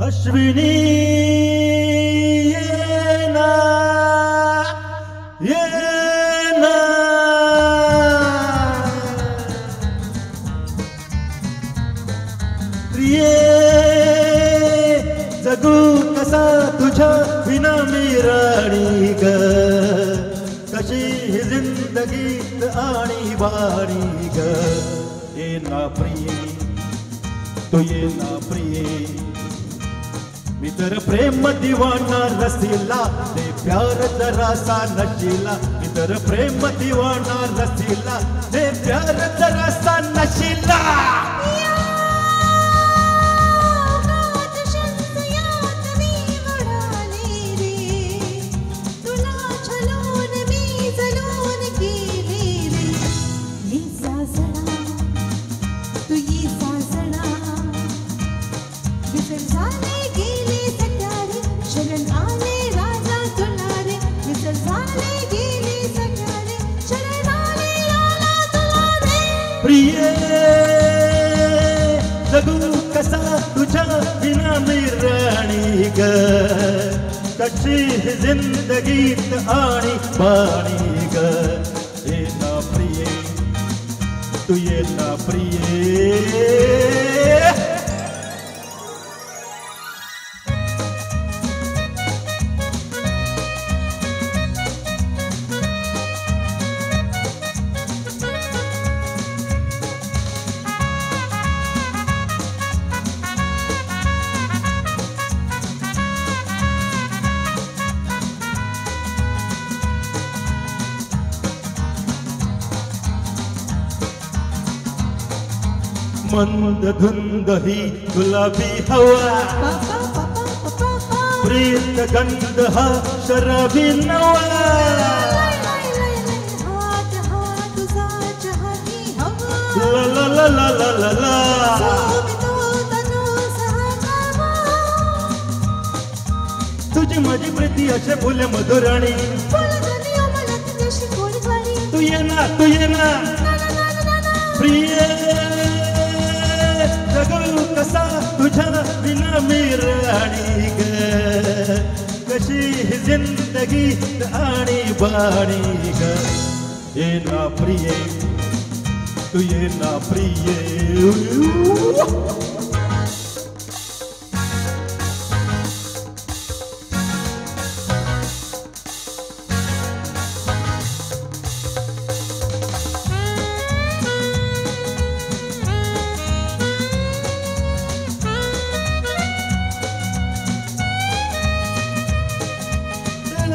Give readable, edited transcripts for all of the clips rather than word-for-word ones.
अश्विनी ये ना प्रिय जगू कसा तुझ्या विना मी राणी ग कशी ही जिंदगीत आणि बाणी ग ये ना प्रिय तो ये ना प्रिय मी तर प्रेम दिवाना रसीला ते प्यार जरासा नशीला मी तर प्रेम दिवाना रसीला ते प्यार जरासा नशीला प्रिय जगू कसा तुझ्या बिना मी राणी ग कशी जिंदगीत आणि बाणी ग ये ना प्रिय तू ये ना प्रिय मंद धुंद ही गुलाबी हवा प्रेत गंध हा शराबी नवा ला ला ला ला ला ला ला तुझी माझी प्रीती असे फुले मधुराणी तू ये ना प्रिय जगू कसा तुझ्या बिना मी राणी ग कशी जिंदगी आणि बाणी ग ये ना प्रिय तू ये ना प्रिय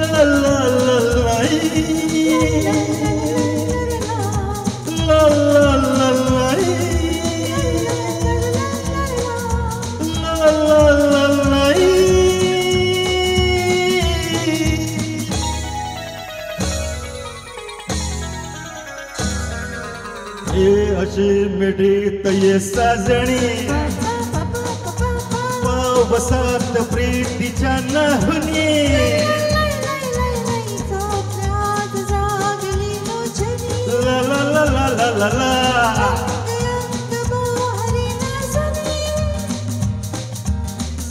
la la la la la la la la ये अशी मिठीत ये साजणी पावसात प्रीतीच्या नाहुनी la la la la la la la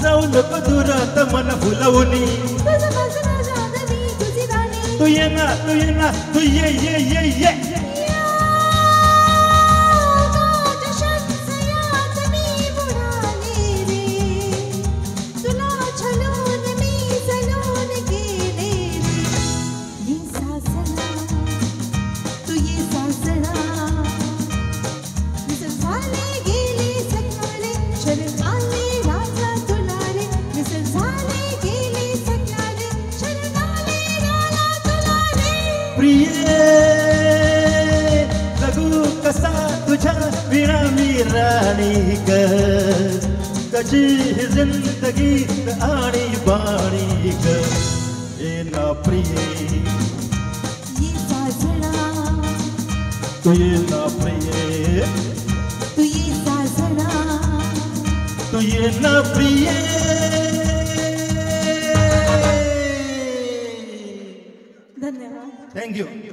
जाऊ नको दुरात मन फुलवणी तू ये ना तू ये प्रिय जगू कसा तुझ्या बिना मी राणी ग कशी जिंदगीत आणि बाणी ग ये ना प्रिय तू ये ना प्रिय तू ये ना प्रिय धन्यवाद थैंक यू